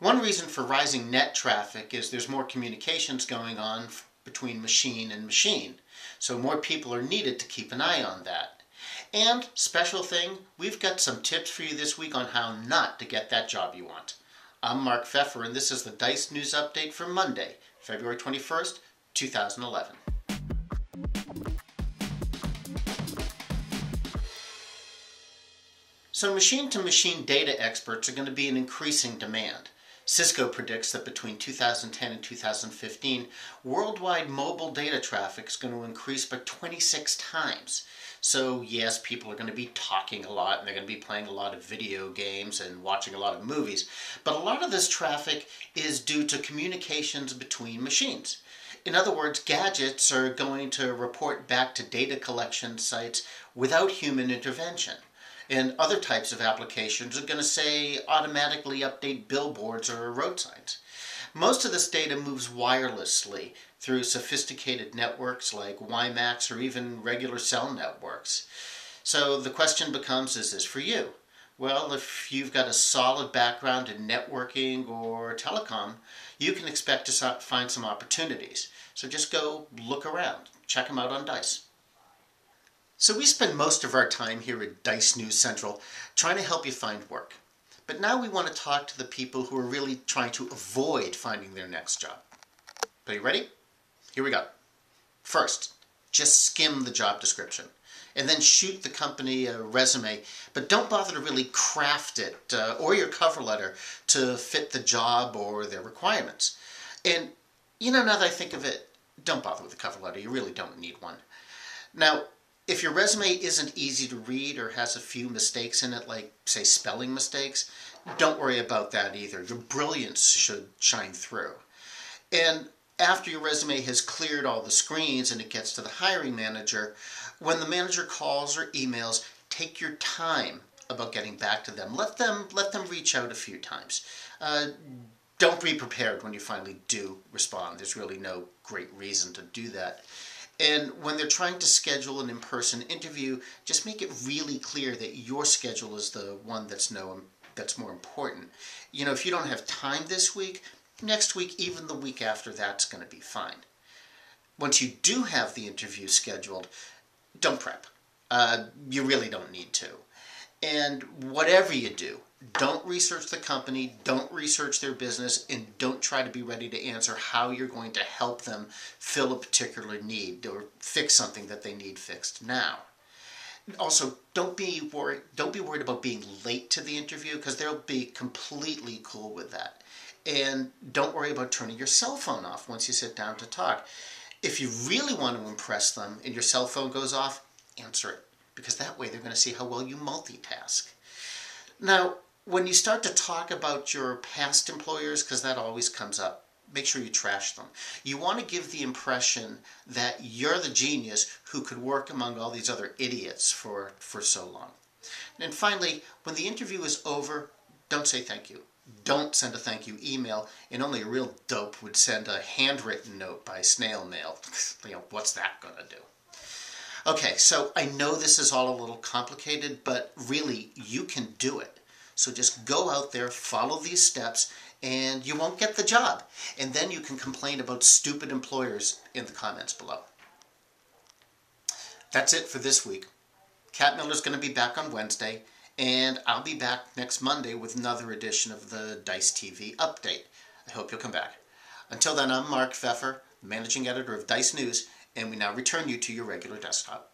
One reason for rising net traffic is there's more communications going on between machine and machine. So more people are needed to keep an eye on that. And, special thing, we've got some tips for you this week on how not to get that job you want. I'm Mark Pfeffer, and this is the Dice News Update for Monday, February 21st, 2011. So machine-to-machine data experts are going to be in increasing demand. Cisco predicts that between 2010 and 2015, worldwide mobile data traffic is going to increase by 26 times. So yes, people are going to be talking a lot, and they're going to be playing a lot of video games and watching a lot of movies. But a lot of this traffic is due to communications between machines. In other words, gadgets are going to report back to data collection sites without human intervention. And other types of applications are going to, say, automatically update billboards or road signs. Most of this data moves wirelessly through sophisticated networks like WiMAX or even regular cell networks. So the question becomes, is this for you? Well, if you've got a solid background in networking or telecom, you can expect to find some opportunities. So just go look around. Check them out on DICE. So we spend most of our time here at Dice News Central trying to help you find work. But now we want to talk to the people who are really trying to avoid finding their next job. Are you ready? Here we go. First, just skim the job description and then shoot the company a resume, but don't bother to really craft it or your cover letter to fit the job or their requirements. And now that I think of it, don't bother with the cover letter. You really don't need one. Now, if your resume isn't easy to read or has a few mistakes in it, like, say, spelling mistakes, don't worry about that either. Your brilliance should shine through. And after your resume has cleared all the screens and it gets to the hiring manager, when the manager calls or emails, take your time about getting back to them. Let them reach out a few times. Don't be prepared when you finally do respond. There's really no great reason to do that. And when they're trying to schedule an in-person interview, just make it really clear that your schedule is the one that's more important. If you don't have time this week, next week, even the week after, that's going to be fine. Once you do have the interview scheduled, don't prep. You really don't need to. And whatever you do, don't research the company, don't research their business, and don't try to be ready to answer how you're going to help them fill a particular need or fix something that they need fixed now. Also, don't be worried about being late to the interview, because they'll be completely cool with that. And don't worry about turning your cell phone off once you sit down to talk. If you really want to impress them and your cell phone goes off, answer it, because that way they're going to see how well you multitask. Now, when you start to talk about your past employers, because that always comes up, make sure you trash them. You want to give the impression that you're the genius who could work among all these other idiots for so long. And finally, when the interview is over, don't say thank you. Don't send a thank you email, and only a real dope would send a handwritten note by snail mail. What's that going to do? Okay, so I know this is all a little complicated, but really, you can do it. So just go out there, follow these steps, and you won't get the job. And then you can complain about stupid employers in the comments below. That's it for this week. Kat Miller's going to be back on Wednesday, and I'll be back next Monday with another edition of the DiceTV Update. I hope you'll come back. Until then, I'm Mark Pfeffer, Managing Editor of Dice News, and we now return you to your regular desktop.